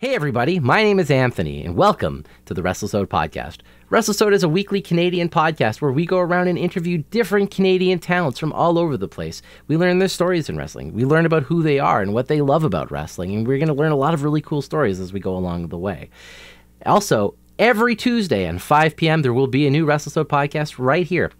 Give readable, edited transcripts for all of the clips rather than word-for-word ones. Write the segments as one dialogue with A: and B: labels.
A: Hey everybody, my name is Anthony, and welcome to the Wrestlesode podcast. Wrestlesode is a weekly Canadian podcast where we go around and interview different Canadian talents from all over the place. We learn their stories in wrestling. We learn about who they are and what they love about wrestling, and we're going to learn a lot of really cool stories as we go along the way. Also, every Tuesday at 5 p.m. there will be a new Wrestlesode podcast right here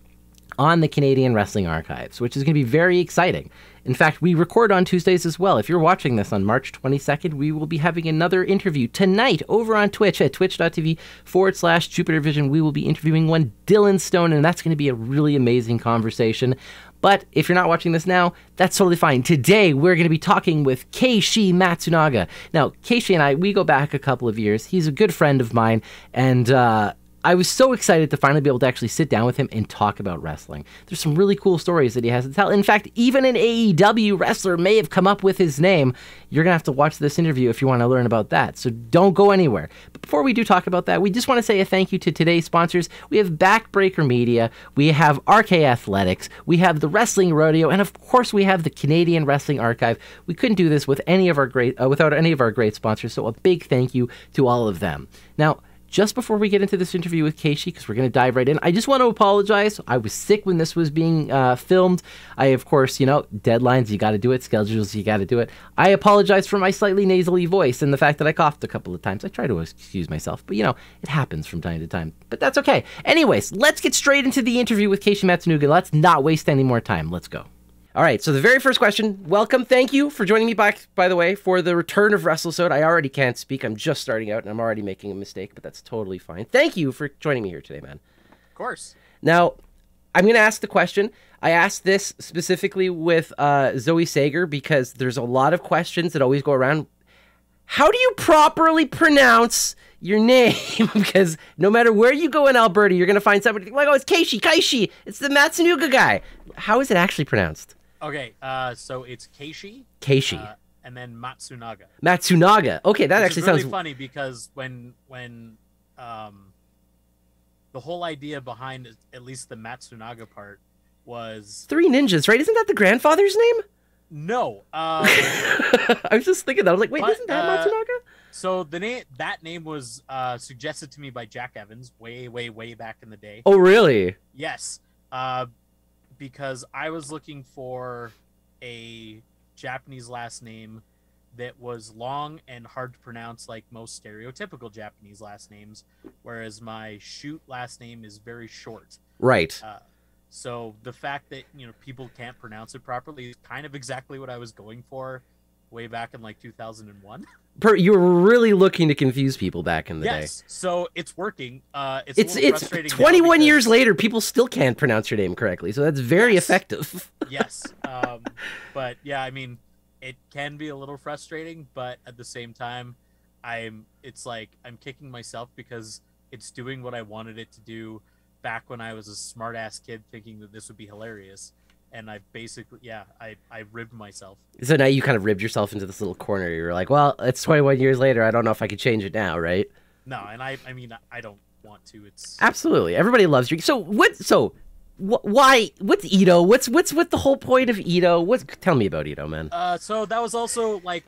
A: on the Canadian Wrestling Archives, which is going to be very exciting. In fact, we record on Tuesdays as well. If you're watching this on March 22nd, we will be having another interview tonight over on Twitch at twitch.tv/Jupiter Vision. We will be interviewing one Dylan Stone, and that's going to be a really amazing conversation. But if you're not watching this now, that's totally fine. Today, we're going to be talking with Keishi Matsunaga. Now, Keishi and I, we go back a couple of years. He's a good friend of mine, and I was so excited to finally be able to actually sit down with him and talk about wrestling. There's some really cool stories that he has to tell. In fact, even an AEW wrestler may have come up with his name. You're going to have to watch this interview if you want to learn about that, so don't go anywhere. But before we do talk about that, we just want to say a thank you to today's sponsors. We have Backbreaker Media, we have RK Athletics, we have the Wrestling Rodeo, and of course we have the Canadian Wrestling Archive. We couldn't do this with without any of our great sponsors, so a big thank you to all of them. Now, just before we get into this interview with Keishi, because we're going to dive right in, I just want to apologize. I was sick when this was being filmed. I, of course, deadlines, you got to do it. Schedules, you got to do it. I apologize for my slightly nasally voice and the fact that I coughed a couple of times. I try to excuse myself, but, it happens from time to time. But that's okay. Anyways, let's get straight into the interview with Keishi Matsunaga. Let's not waste any more time. Let's go. All right, so the very first question, welcome, thank you for joining me back, by the way, for the return of Wrestlesode. I already can't speak, I'm just starting out, and I'm already making a mistake, but that's totally fine. Thank you for joining me here today, man.
B: Of course.
A: Now, I'm going to ask the question. I asked this specifically with Zoe Sager, because there's a lot of questions that always go around. How do you properly pronounce your name? Because no matter where you go in Alberta, you're going to find somebody like, oh, it's Keishi, it's the Matsunaga guy. How is it actually pronounced?
B: Okay, so it's Keishi, and then Matsunaga.
A: Matsunaga. Okay, that actually sounds
B: really funny because when the whole idea behind at least the Matsunaga part was
A: Three Ninjas, right? Isn't that the grandfather's name?
B: No.
A: I was just thinking that. I was like, wait, isn't that Matsunaga?
B: So that name was suggested to me by Jack Evans way back in the day.
A: Oh, really?
B: Yes. Because I was looking for a Japanese last name that was long and hard to pronounce like most stereotypical Japanese last names, whereas my shoot last name is very short.
A: Right.
B: So the fact that, people can't pronounce it properly is kind of exactly what I was going for way back in like 2001.
A: You were really looking to confuse people back in the day.
B: Yes, so it's working.
A: It's 21 years later, people still can't pronounce your name correctly, so that's very effective.
B: Yes, but yeah, I mean, it can be a little frustrating, but at the same time, it's like I'm kicking myself because it's doing what I wanted it to do back when I was a smart-ass kid thinking that this would be hilarious. And I basically, I ribbed myself. So
A: now you kind of ribbed yourself into this little corner. You were like, well, it's 21 years later. I don't know if I could change it now, right?
B: No, and I mean, I don't want to. It's
A: absolutely. Everybody loves you. So why, what's Ito? What's the whole point of Ito? Tell me about Ito, man.
B: So that was also like,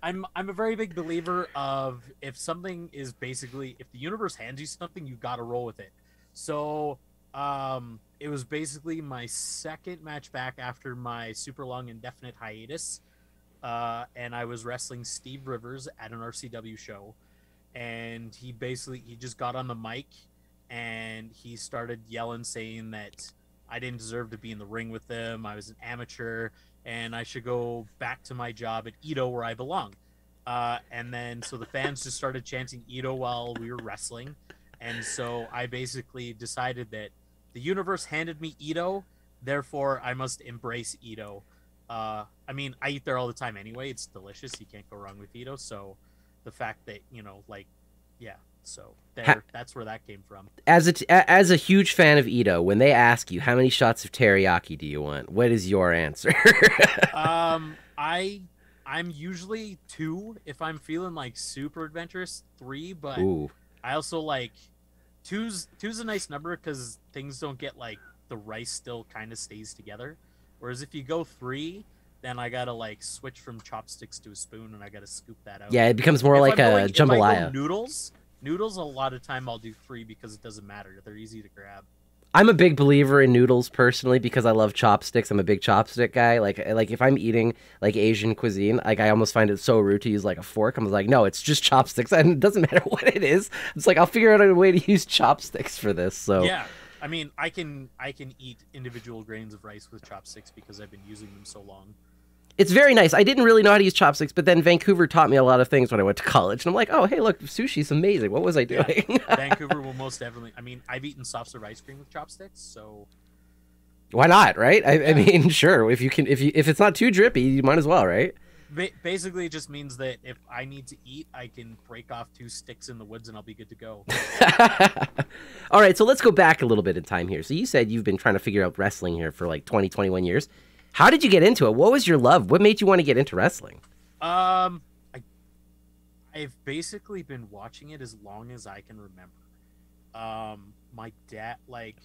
B: I'm a very big believer of if something is basically, if the universe hands you something, you got to roll with it. So, it was basically my second match back after my super long indefinite hiatus. And I was wrestling Steve Rivers at an RCW show. And he just got on the mic and he started yelling, saying that I didn't deserve to be in the ring with them. I was an amateur and I should go back to my job at Ito where I belong. And then, so the fans just started chanting Ito while we were wrestling. And so I basically decided that the universe handed me Ito, therefore I must embrace Ito. I mean, I eat there all the time anyway. It's delicious. You can't go wrong with Ito. So the fact that, so that's where that came from.
A: As a huge fan of Ito, when they ask you how many shots of teriyaki do you want, what is your answer?
B: I'm usually 2 if I'm feeling like super adventurous, 3, but
A: ooh.
B: I also like two's a nice number because things don't get like the rice still kind of stays together. Whereas if you go 3, then I gotta like switch from chopsticks to a spoon, and I gotta scoop that out.
A: Yeah, it becomes more like a jambalaya.
B: If I go noodles, a lot of time I'll do 3 because it doesn't matter. They're easy to grab.
A: I'm a big believer in noodles personally because I love chopsticks. I'm a big chopstick guy. Like if I'm eating like Asian cuisine, like I almost find it so rude to use like a fork. I'm like, no, it's just chopsticks, and it doesn't matter what it is. It's like I'll figure out a way to use chopsticks for this. So
B: yeah, I mean, I can eat individual grains of rice with chopsticks because I've been using them so long.
A: it's very nice. I didn't really know how to use chopsticks, but then Vancouver taught me a lot of things when I went to college, and I'm like, oh, hey, look, sushi's amazing. What was I doing?
B: Yeah, Vancouver will most definitely. I mean, I've eaten soft serve ice cream with chopsticks, so
A: why not, right? I mean, sure. If it's not too drippy, you might as well, right?
B: Basically, it just means that if I need to eat, I can break off 2 sticks in the woods and I'll be good to go.
A: All right, so let's go back a little bit in time here. So you said you've been trying to figure out wrestling here for like 20, 21 years. How did you get into it? What was your love? What made you want to get into wrestling?
B: I've basically been watching it as long as I can remember. My dad, like,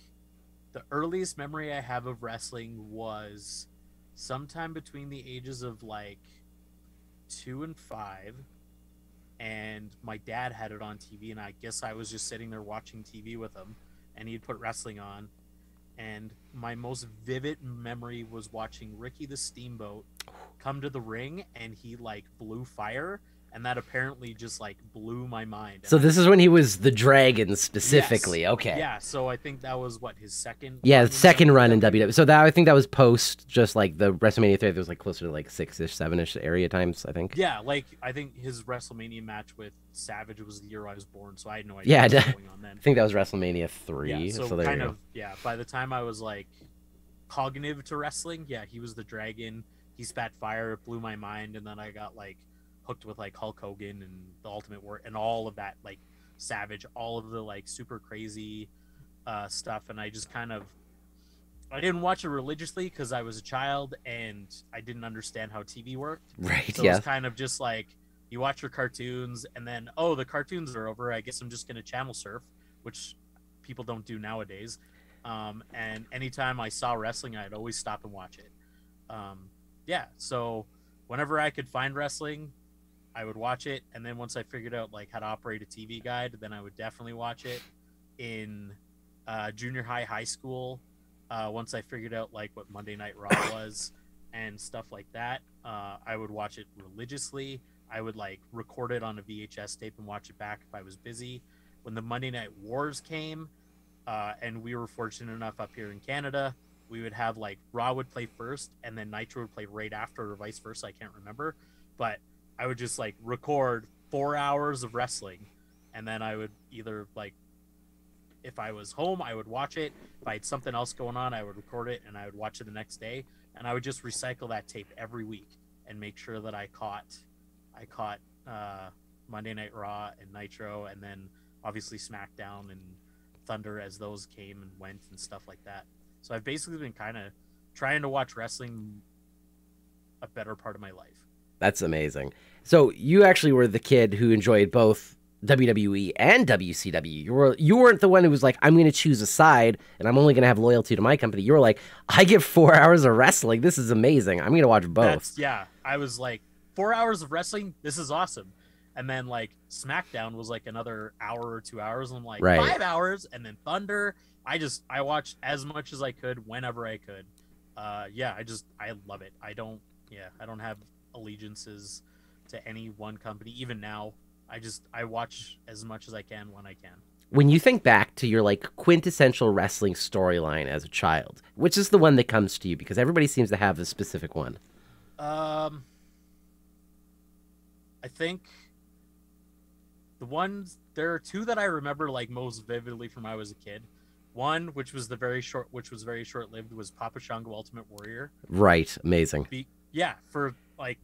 B: the earliest memory I have of wrestling was sometime between the ages of like 2 and 5, and my dad had it on TV, and I guess I was just sitting there watching TV with him, and he'd put wrestling on, and my most vivid memory was watching Ricky the Steamboat come to the ring, and he like blew fire, and that apparently just like blew my mind.
A: So this is when he was the Dragon specifically. Yes. Okay.
B: Yeah, so I think that was what, his second
A: second run in WWE. So that I think that was post just like the WrestleMania 3. That was like closer to like 6-ish, 7-ish area times, I think.
B: Yeah, like I think his WrestleMania match with Savage was the year I was born, so I had no idea what was going on then.
A: I think that was WrestleMania 3.
B: Yeah, so
A: there
B: kind of, yeah, by the time I was like cognitive to wrestling, yeah, he was the Dragon. He spat fire, it blew my mind, and then I got like hooked with like Hulk Hogan and the Ultimate War and all of that, like Savage, all of the like super crazy stuff. And I just kind of, I didn't watch it religiously because I was a child and I didn't understand how TV worked.
A: Right.
B: So it's kind of just like you watch your cartoons and then, oh, the cartoons are over, I guess I'm just gonna channel surf, which people don't do nowadays. And anytime I saw wrestling, I'd always stop and watch it. Yeah, so whenever I could find wrestling, I would watch it, and then once I figured out like how to operate a TV guide, then I would definitely watch it. In junior high school, once I figured out like what Monday Night Raw was and stuff like that, I would watch it religiously. I would like record it on a VHS tape and watch it back if I was busy. When the Monday Night Wars came, and we were fortunate enough up here in Canada, we would have like Raw would play first, and then Nitro would play right after, or vice versa. I can't remember, but I would just like record 4 hours of wrestling, and then I would either like, if I was home, I would watch it. If I had something else going on, I would record it and I would watch it the next day. And I would just recycle that tape every week and make sure that I caught Monday Night Raw and Nitro, and then obviously SmackDown and Thunder as those came and went and stuff like that. So I've basically been kind of trying to watch wrestling a better part of my life.
A: That's amazing. So you actually were the kid who enjoyed both WWE and WCW. You weren't the one who was like, I'm going to choose a side and I'm only going to have loyalty to my company. You were like, I get 4 hours of wrestling. This is amazing. I'm going to watch both.
B: I was like, 4 hours of wrestling. This is awesome. And then like SmackDown was like another hour or 2 hours. And I'm like, 5 hours. And then Thunder. I watched as much as I could whenever I could. I love it. I don't have allegiances to any one company. Even now, I watch as much as I can when I can.
A: When you think back to your like quintessential wrestling storyline as a child, which is the one that comes to you? Because everybody seems to have a specific one.
B: I think there are 2 that I remember like most vividly from when I was a kid. One, which was very short-lived, was Papa Shango Ultimate Warrior.
A: Right, amazing.
B: For like,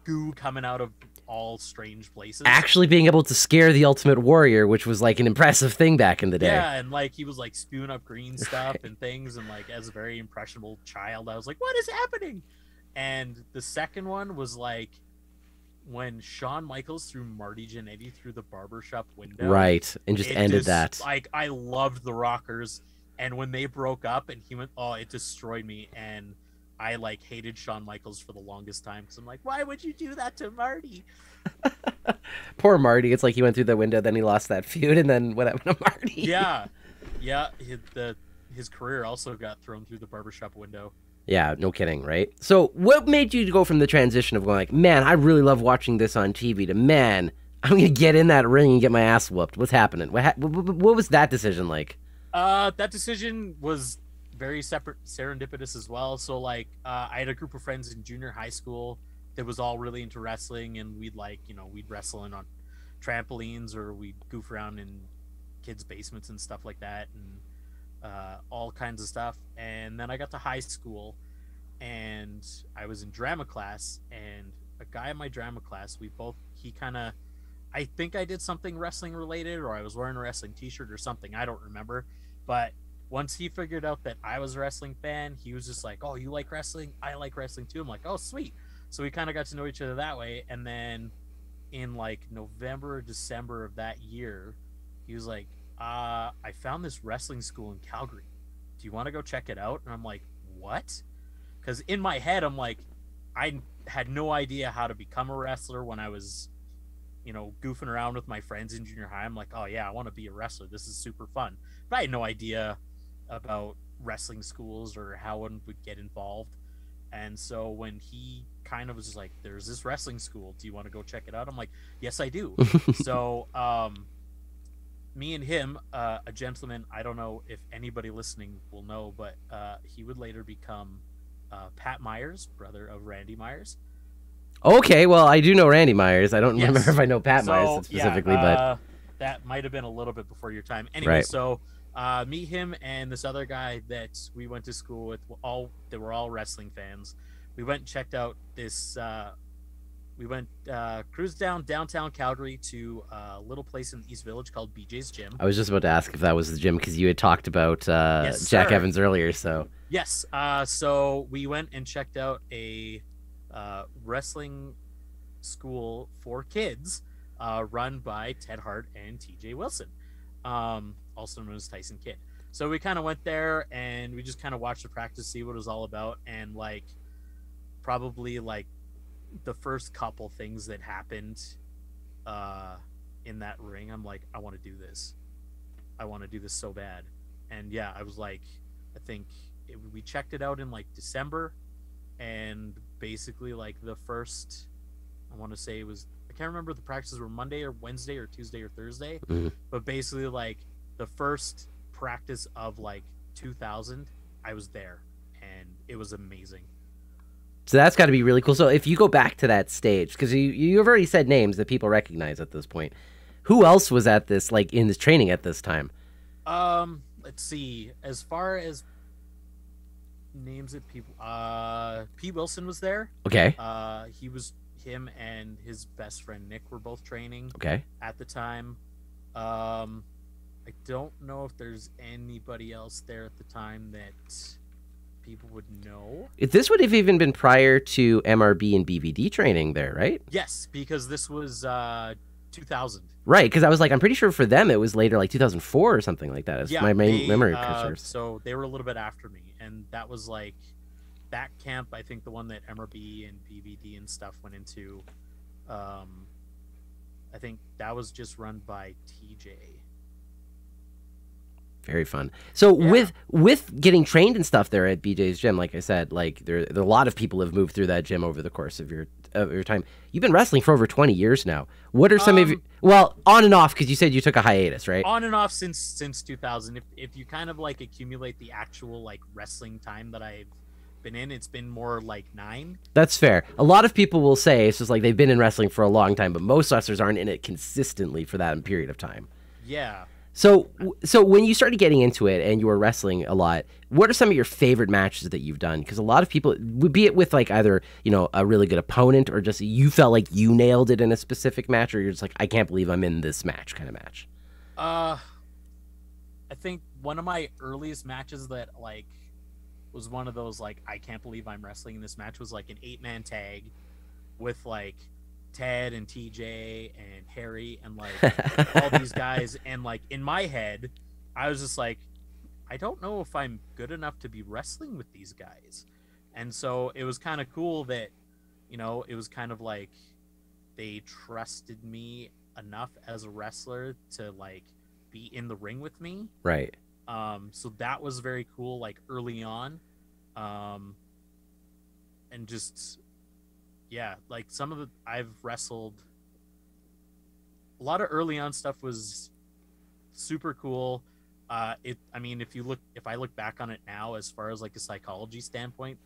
B: goo coming out of all strange places.
A: Actually being able to scare the Ultimate Warrior, which was like an impressive thing back in the day.
B: Yeah, and like he was like spewing up green stuff and things, and like as a very impressionable child, I was like, what is happening? And the second one was like when Shawn Michaels threw Marty Jannetty through the barbershop window.
A: Right, and just ended that.
B: Like, I loved the Rockers, and when they broke up and he went, it destroyed me. And I like hated Shawn Michaels for the longest time because I'm like, why would you do that to Marty?
A: Poor Marty. It's like he went through the window, then he lost that feud, and then what happened to Marty?
B: Yeah. His career also got thrown through the barbershop window.
A: Yeah, no kidding, right? So what made you go from the transition of going like, man, I really love watching this on TV to, man, I'm going to get in that ring and get my ass whooped. What's happening? What was that decision like?
B: That decision was very serendipitous as well. So like I had a group of friends in junior high school that was all really into wrestling, and we'd wrestle on trampolines, or we'd goof around in kids' basements and stuff like that, and all kinds of stuff. And then I got to high school and I was in drama class, and a guy in my drama class, I think I did something wrestling related, or I was wearing a wrestling t-shirt or something, I don't remember. But once he figured out that I was a wrestling fan, he was just like, oh, you like wrestling? I like wrestling too. I'm like, oh, sweet. So we kind of got to know each other that way. And then in like November or December of that year, he was like, I found this wrestling school in Calgary. Do you want to go check it out? And I'm like, what? Because in my head, I'm like, I had no idea how to become a wrestler when I was, goofing around with my friends in junior high. I'm like, oh yeah, I want to be a wrestler. This is super fun. But I had no idea about wrestling schools or how one would get involved. And so when he kind of was just like, there's this wrestling school, do you want to go check it out? I'm like, yes, I do. So me and him, a gentleman, I don't know if anybody listening will know, but he would later become Pat Myers, brother of Randy Myers.
A: Okay, well, I do know Randy Myers. I don't remember if I know Pat Myers specifically, but
B: that might have been a little bit before your time. Anyway, right. So me, him, and this other guy that we went to school with, they were all wrestling fans. We went and checked out this. We went cruised downtown Calgary to a little place in the East Village called BJ's Gym.
A: I was just about to ask if that was the gym because you had talked about
B: yes,
A: Jack Evans earlier. So
B: yes, so we went and checked out a wrestling school for kids run by Ted Hart and TJ Wilson, also known as Tyson Kidd. So we kind of went there and we just kind of watched the practice, see what it was all about, and like probably like the first couple things that happened in that ring, I'm like, I want to do this. I want to do this so bad. And yeah, I was like, I think we checked it out in like December, and basically like the first, I want to say it was, I can't remember if the practices were Monday or Wednesday or Tuesday or Thursday, but basically like the first practice of like 2000, I was there, and it was amazing.
A: So that's got to be really cool. So if you go back to that stage, because you've already said names that people recognize at this point, who else was at this, like in this training at this time?
B: Let's see. As far as names of people, P. Wilson was there.
A: Okay.
B: Him and his best friend Nick were both training.
A: Okay.
B: At the time. I don't know if there's anybody else there at the time that people would know.
A: If this would have even been prior to MRB and BVD training there, right?
B: Yes, because this was 2000.
A: Right, because I was like, I'm pretty sure for them it was later, like 2004 or something like that. It's my main memory pictures.
B: So they were a little bit after me, and that was like that camp. I think the one that MRB and BVD and stuff went into. I think that was just run by TJ. Very
A: fun. So yeah. with getting trained and stuff there at BJ's Gym, like I said, like there are a lot of people have moved through that gym over the course of your time. You've been wrestling for over 20 years now. What are some of your, well, on and off, because you said you took a hiatus, right?
B: On and off since 2000. If you kind of like accumulate the actual like wrestling time that I've been in, it's been more like 9.
A: That's fair. A lot of people will say it's just like they've been in wrestling for a long time, but most wrestlers aren't in it consistently for that period of time.
B: Yeah.
A: So when you started getting into it and you were wrestling a lot, what are some of your favorite matches that you've done? Because a lot of people, be it with like either, a really good opponent or just you felt like you nailed it in a specific match, or you're just like, I can't believe I'm in this match kind of match.
B: I think one of my earliest matches that like was one of those like, I can't believe I'm wrestling in this match, was like an 8-man tag with like Ted and TJ and Harry and like all these guys, and like in my head I was just like, I don't know if I'm good enough to be wrestling with these guys. And so it was kind of cool that, it was kind of like they trusted me enough as a wrestler to like be in the ring with me.
A: Right.
B: So that was very cool, like early on. And just, yeah, like I've wrestled, a lot of early on stuff was super cool. If I look back on it now, as far as like a psychology standpoint,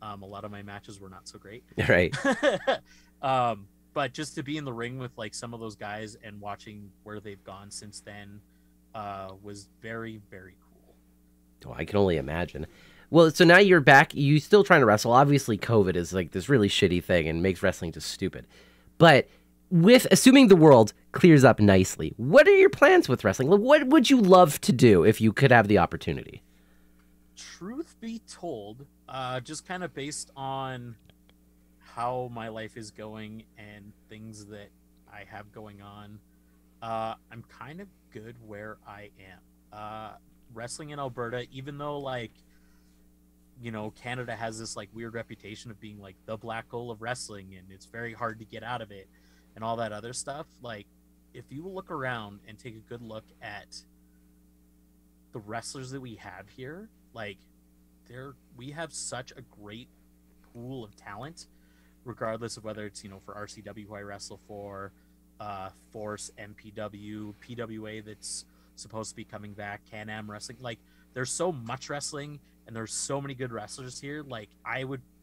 B: a lot of my matches were not so great.
A: Right.
B: But just to be in the ring with like some of those guys and watching where they've gone since then, was very, very cool.
A: Oh, I can only imagine. Well, so now you're back. You still trying to wrestle. Obviously, COVID is like this really shitty thing and makes wrestling just stupid. But with assuming the world clears up nicely, what are your plans with wrestling? Like, what would you love to do if you could have the opportunity?
B: Truth be told, just kind of based on how my life is going and things that I have going on, I'm kind of good where I am. Wrestling in Alberta, even though like, Canada has this like weird reputation of being like the black hole of wrestling and it's very hard to get out of it and all that other stuff. Like, if you look around and take a good look at the wrestlers that we have here, like we have such a great pool of talent, regardless of whether it's, for RCW, who I wrestle for, Force, MPW, PWA that's supposed to be coming back, Can-Am Wrestling. Like, there's so much wrestling and there's so many good wrestlers here. Like,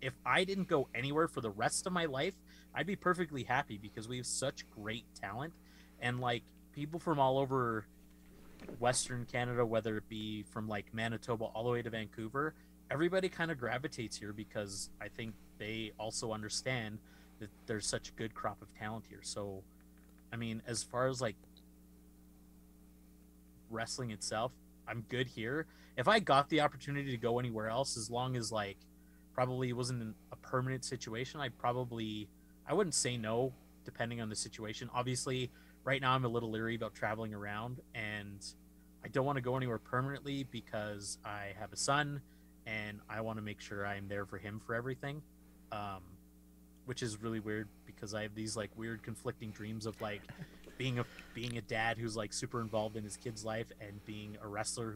B: if I didn't go anywhere for the rest of my life, I'd be perfectly happy because we have such great talent. And like people from all over Western Canada, whether it be from like Manitoba all the way to Vancouver, everybody kind of gravitates here because I think they also understand that there's such a good crop of talent here. So, I mean, as far as like wrestling itself, I'm good here. If I got the opportunity to go anywhere else, as long as like probably it wasn't in a permanent situation, I wouldn't say no, depending on the situation. Obviously, right now I'm a little leery about traveling around, and I don't want to go anywhere permanently because I have a son and I want to make sure I'm there for him for everything, which is really weird because I have these like weird conflicting dreams of like being a dad who's like super involved in his kid's life and being a wrestler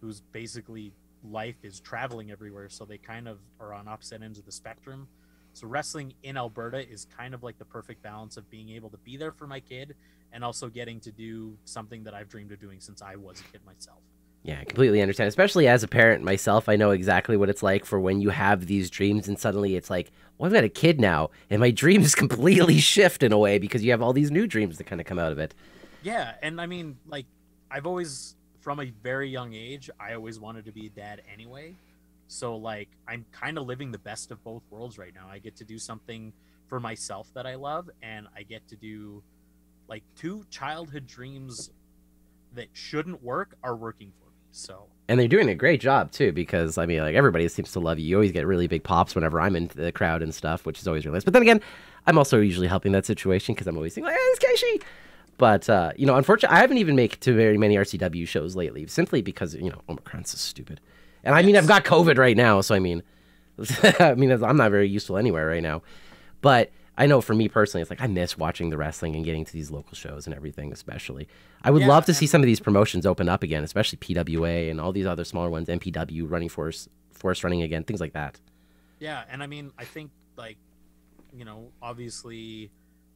B: whose basically life is traveling everywhere. So they kind of are on opposite ends of the spectrum. So wrestling in Alberta is kind of like the perfect balance of being able to be there for my kid and also getting to do something that I've dreamed of doing since I was a kid myself.
A: Yeah, I completely understand. Especially as a parent myself, I know exactly what it's like for when you have these dreams and suddenly it's like, well, I've got a kid now and my dreams completely shift in a way because you have all these new dreams that kind of come out of it.
B: Yeah, and I mean, like, I've always, from a very young age, I always wanted to be a dad anyway. So, like, I'm kind of living the best of both worlds right now. I get to do something for myself that I love, and I get to do, like, 2 childhood dreams that shouldn't work are working for me. So,
A: and they're doing a great job too, because I mean, like, everybody seems to love you. You always get really big pops whenever I'm in the crowd and stuff, which is always really nice. But then again, I'm also usually helping that situation because I'm always saying, like, hey, it's Keishi. But unfortunately, I haven't even made it to very many RCW shows lately, simply because Omicron's so stupid. And I mean, I've got COVID right now, so I mean, I'm not very useful anywhere right now. But I know for me personally, it's like I miss watching the wrestling and getting to these local shows and everything, especially. I would love to see some of these promotions open up again, especially PWA and all these other smaller ones, MPW, running Force running again, things like that.
B: Yeah, and I mean, I think, like, obviously,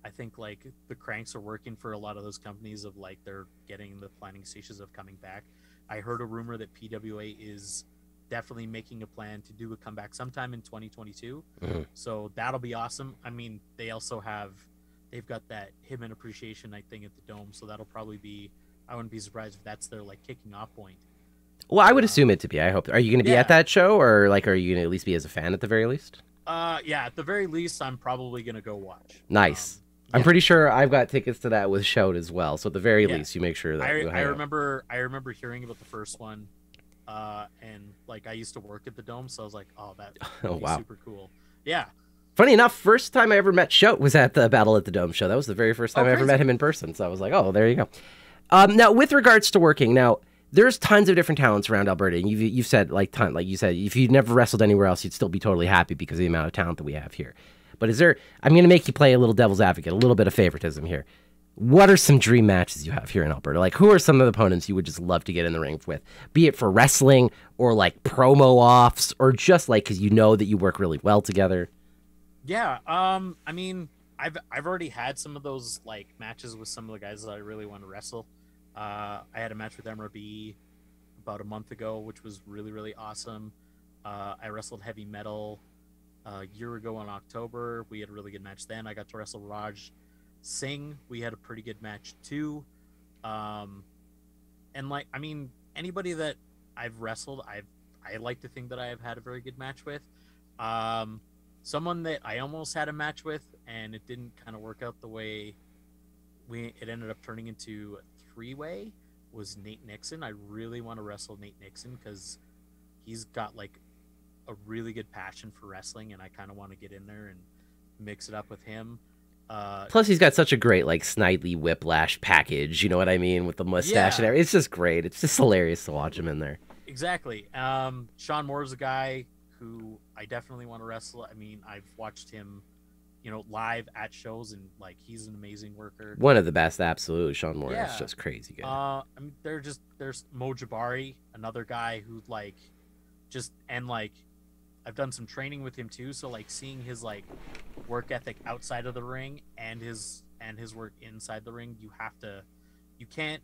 B: I think, like, the cranks are working for a lot of those companies of, like, they're getting the planning stages of coming back. I heard a rumor that PWA is definitely making a plan to do a comeback sometime in 2022.
A: Mm-hmm.
B: So that'll be awesome. I mean, they've got that Hitman Appreciation Night thing at the Dome, so that'll probably be, I wouldn't be surprised if that's their like kicking off point.
A: Well, I would assume it to be. I hope. Are you going to be at that show, or like, are you going to at least be as a fan at the very least?
B: Yeah, at the very least, I'm probably going to go watch.
A: Nice. I'm pretty sure I've got tickets to that with Shout as well. So at the very least, you make sure that
B: I remember hearing about the first one. And like I used to work at the Dome, so I was like, oh, that would be super cool. Yeah.
A: Funny enough, first time I ever met Shout was at the Battle at the Dome show. That was the very first time I ever met him in person. So I was like, oh, there you go. Now, with regards to working, there's tons of different talents around Alberta, and you've said like you said, if you'd never wrestled anywhere else, you'd still be totally happy because of the amount of talent that we have here. But is there? I'm going to make you play a little devil's advocate, a little bit of favoritism here. What are some dream matches you have here in Alberta? Like, who are some of the opponents you would just love to get in the ring with? Be it for wrestling or like promo offs, or just like because you know that you work really well together.
B: Yeah. I mean, I've already had some of those like matches with some of the guys that I really want to wrestle. I had a match with MRB about a month ago, which was really, really awesome. I wrestled Heavy Metal a year ago in October. We had a really good match then. I got to wrestle Raj Singh. We had a pretty good match too. And like, I mean, anybody that I've wrestled, I like to think that I have had a very good match with. Someone that I almost had a match with and it didn't kind of work out the way it ended up turning into a 3-way was Nate Nixon. I really want to wrestle Nate Nixon because he's got like a really good passion for wrestling, and I kind of want to get in there and mix it up with him.
A: Plus, he's got such a great like Snidely Whiplash package. You know what I mean, with the mustache and everything. It's just great. It's just hilarious to watch him in there.
B: Exactly. Sean Moore's a guy who I definitely want to wrestle. I mean, I've watched him, live at shows, and like he's an amazing worker.
A: One of the best, absolutely. Sean Moore is just crazy good.
B: I mean, there's Mo Jabari, another guy who like I've done some training with him too, so like seeing his like work ethic outside of the ring and his work inside the ring, you can't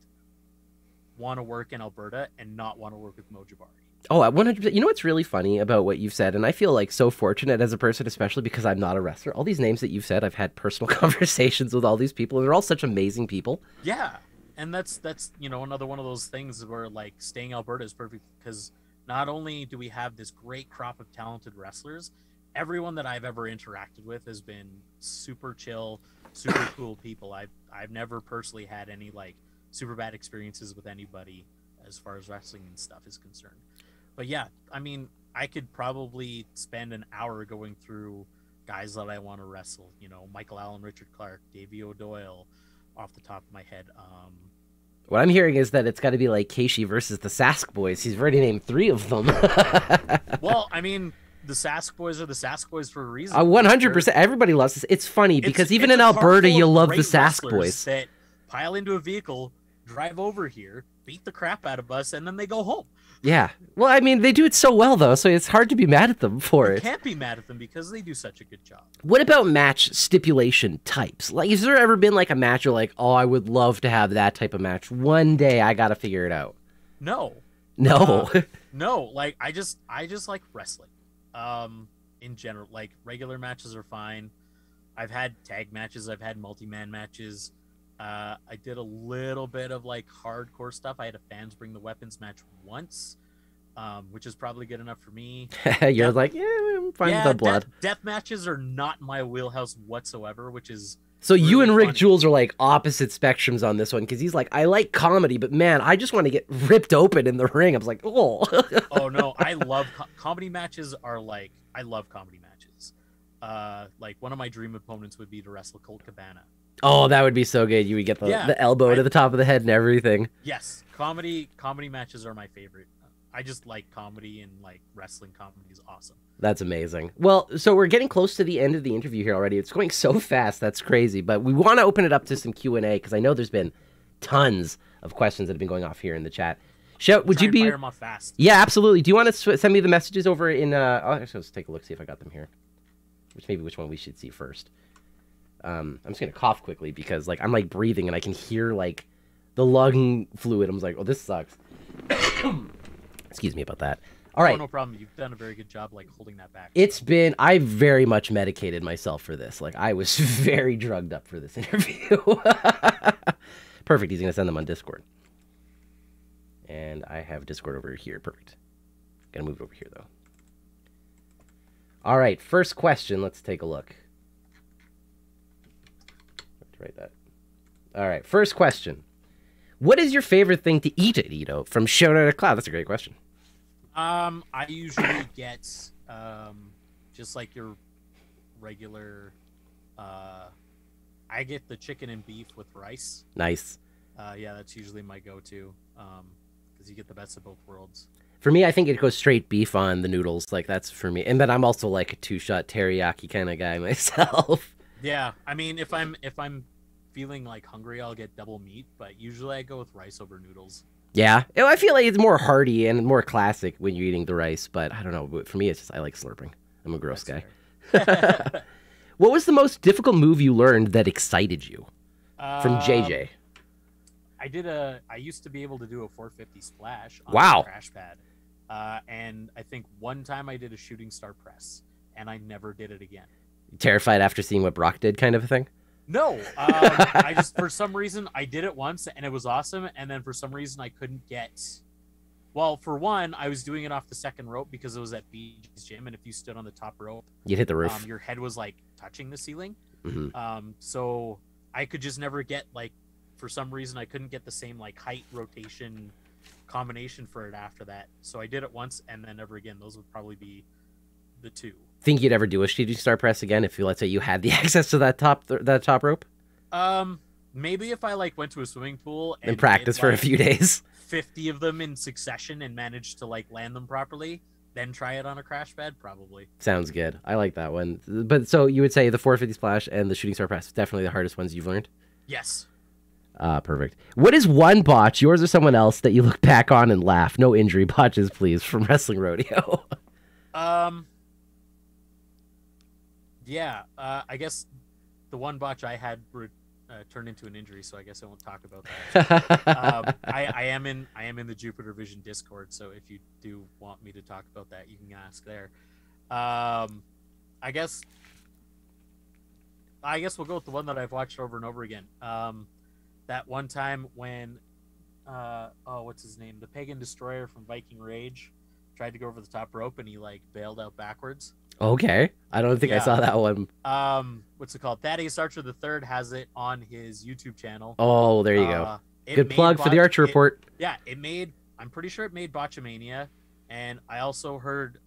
B: want to work in Alberta and not want to work with Mo Jabari.
A: Oh, 100%. You know what's really funny about what you've said, and I feel like so fortunate as a person, especially because I'm not a wrestler. All these names that you've said, I've had personal conversations with all these people, and they're all such amazing people.
B: Yeah, and that's another one of those things where like staying Alberta is perfect because not only do we have this great crop of talented wrestlers, everyone that I've ever interacted with has been super chill, super cool people. I've never personally had any like super bad experiences with anybody as far as wrestling and stuff is concerned. But yeah, I mean, I could probably spend an hour going through guys that I want to wrestle. Michael Allen, Richard Clark, Davey O'Doyle, off the top of my head.
A: What I'm hearing is that it's got to be like Keishi versus the Sask Boys. He's already named 3 of them.
B: Well, I mean, the Sask Boys are the Sask Boys for a reason.
A: 100%. Everybody loves this. It's funny because even in Alberta, you love the Sask Boys.
B: That pile into a vehicle, drive over here, beat the crap out of us, and then they go home.
A: Yeah. Well, I mean, they do it so well, though, so it's hard to be mad at them for it.
B: You can't be mad at them because they do such a good job.
A: What about match stipulation types? Like, has there ever been, like, a match you're like, oh, I would love to have that type of match. One day I got to figure it out.
B: No.
A: No.
B: No. Like, I just like wrestling. In general, like, regular matches are fine. I've had tag matches. I've had multi-man matches. I did a little bit of like hardcore stuff. I had a fans bring the weapons match once, which is probably good enough for me.
A: You're like, yeah, I'm fine with the blood.
B: Death matches are not my wheelhouse whatsoever, which is
A: so
B: really
A: you and Rick
B: funny.
A: Jules are like opposite spectrums on this one because he's like, I like comedy, but man, I just want to get ripped open in the ring. I was like, oh.
B: Oh no, I love comedy matches. I love comedy matches. Like one of my dream opponents would be to wrestle Colt Cabana.
A: Oh, that would be so good. You would get the elbow to the top of the head and everything.
B: Yes, comedy matches are my favorite. I just like comedy, and like wrestling comedy is awesome.
A: That's amazing. Well, so we're getting close to the end of the interview here already. It's going so fast. That's crazy. But we want to open it up to some Q&A because I know there's been tons of questions that have been going off here in the chat. Would you be
B: fire them off fast?
A: Yeah, absolutely. Do you want to send me the messages over in let's take a look, see if I got them here. Which one we should see first. I'm just gonna cough quickly because like I'm like breathing and I can hear like the lung fluid. I'm like, oh, this sucks. Excuse me about that. All right.
B: Oh, no problem. You've done a very good job like holding that back.
A: I very much medicated myself for this. Like I was very drugged up for this interview. Perfect. He's gonna send them on Discord. And I have Discord over here. Perfect. Gotta move it over here though. All right. First question. Let's take a look. Write that. All right, first question. What is your favorite thing to eat at Edo? From Showdown to Cloud. That's a great question.
B: I usually get just like your regular I get the chicken and beef with rice.
A: Nice.
B: Yeah, that's usually my go-to. because you get the best of both worlds.
A: For me, I think it goes straight beef on the noodles. Like, that's for me. And then I'm also like a 2-shot teriyaki kind of guy myself.
B: Yeah, I mean, if I'm feeling like hungry, I'll get double meat, but usually I go with rice over noodles.
A: Yeah, I feel like it's more hearty and more classic when you're eating the rice, but I don't know. But for me, it's just I like slurping. I'm a gross guy. What was the most difficult move you learned that excited you from JJ?
B: I used to be able to do a 450 splash on
A: Wow.
B: the crash pad. And I think one time I did a shooting star press, and I never did it again.
A: Terrified after seeing what Brock did, kind of a thing?
B: No, I just, for some reason, I did it once, and it was awesome, and then for some reason I couldn't get... Well, for one, I was doing it off the second rope because it was at BG's gym, and if you stood on the top rope...
A: You'd hit the roof.
B: Your head was, like, touching the ceiling.
A: Mm-hmm.
B: So I could just never get, like, for some reason, I couldn't get the same, like, height rotation combination for it after that. So I did it once, and then never again. Those would probably be the two.
A: Think you'd ever do a shooting star press again if, let's say, you had the access to that top rope?
B: Maybe if I like went to a swimming pool
A: and practice for a few days,
B: 50 of them in succession, and managed to like land them properly, then try it on a crash pad. Probably
A: sounds good. I like that one. But so you would say the 450 splash and the shooting star press definitely the hardest ones you've learned?
B: Yes.
A: Perfect. What is one botch, yours or someone else, that you look back on and laugh? No injury botches, please, from Wrestling Rodeo.
B: Yeah, I guess the one botch I had turned into an injury, so I guess I won't talk about that. I am in the Jupiter Vision Discord, so if you do want me to talk about that, you can ask there. I guess we'll go with the one that I've watched over and over again. That one time when what's his name? The Pagan Destroyer from Viking Rage tried to go over the top rope and he like bailed out backwards.
A: Okay. I don't think I saw that one.
B: What's it called? Thaddeus Archer III has it on his YouTube channel.
A: Oh, there you go. Good plug for the Archer Report.
B: Yeah, I'm pretty sure it made Botchamania, and I also heard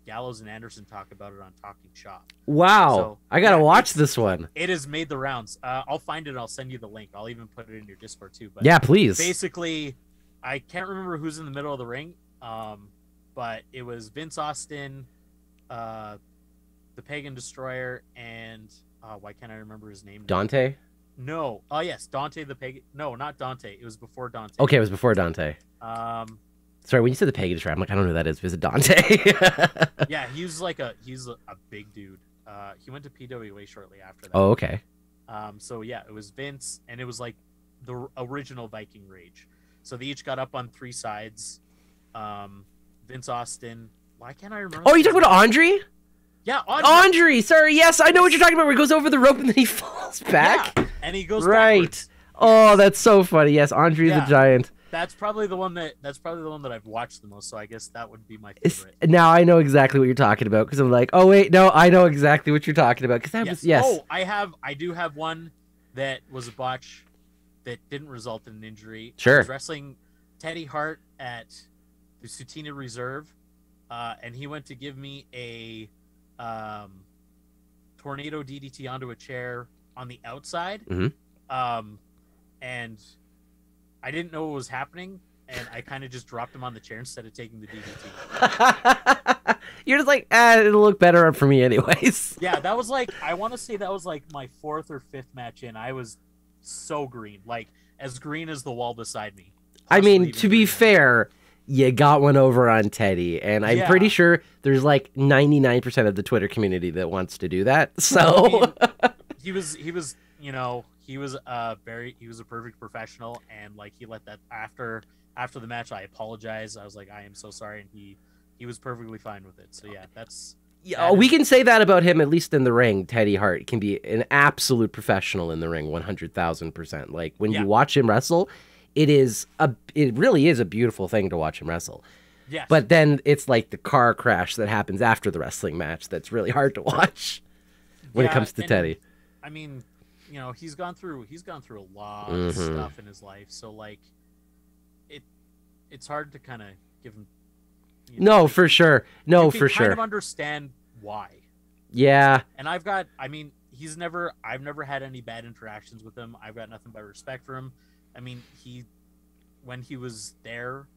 B: Gallows and Anderson talk about it on Talking Shop.
A: Wow.
B: So,
A: I got to watch this one.
B: It has made the rounds. I'll find it and I'll send you the link. I'll even put it in your Discord too. But
A: yeah, please.
B: Basically, I can't remember who's in the middle of the ring, but it was Vince Austin, the Pagan Destroyer, and why can't I remember his name?
A: Dante?
B: No. Oh yes, Dante the Pagan. No, not Dante. It was before Dante.
A: Okay, it was before Dante. Sorry, when you said the Pagan Destroyer, I'm like, I don't know who that is. Is it Dante?
B: Yeah, he's a big dude. He went to PWA shortly after that.
A: Oh, okay.
B: So yeah, it was Vince, and it was like the original Viking Rage. So they each got up on three sides. Vince Austin. Why can't I remember?
A: Oh, you talking about Andre?
B: Yeah,
A: Andre. Sorry, yes, I know what you're talking about. Where he goes over the rope and then he falls back.
B: Yeah, and he goes
A: right.
B: Backwards.
A: Oh, that's so funny. Yes, Andre the Giant.
B: That's probably the one that I've watched the most. So I guess that would be my favorite.
A: Now I know exactly what you're talking about because I'm like, oh wait, no, I know exactly what you're talking about because that was yes.
B: Oh, I do have one that was a botch that didn't result in an injury.
A: Sure.
B: I was wrestling Teddy Hart at the Sutina Reserve, and he went to give me a tornado DDT onto a chair on the outside.
A: Mm-hmm.
B: And I didn't know what was happening, and I kind of just dropped him on the chair instead of taking the DDT.
A: You're just like, it'll look better for me anyways.
B: Yeah, that was like, I want to say that was like my fourth or fifth match in. I was so green, like as green as the wall beside me.
A: I mean, to be fair, you got one over on Teddy, and I'm pretty sure there's like 99% of the Twitter community that wants to do that. So
B: I mean, he was, you know, he was a perfect professional, and like he let that after the match. I apologized. I was like, I am so sorry, and he was perfectly fine with it. So yeah, we can say that about him, at least in the ring. Teddy Hart can be an absolute professional in the ring, 100,000%. Like when you watch him wrestle, it really is a beautiful thing to watch him wrestle. Yes.
A: But then it's like the car crash that happens after the wrestling match that's really hard to watch when it comes to Teddy.
B: I mean, you know, he's gone through a lot of stuff in his life, so like it's hard to kind of give him.
A: No, for sure. No, for sure.
B: Kind of understand why.
A: Yeah.
B: And I've never had any bad interactions with him. I've got nothing but respect for him. I mean, when he was there,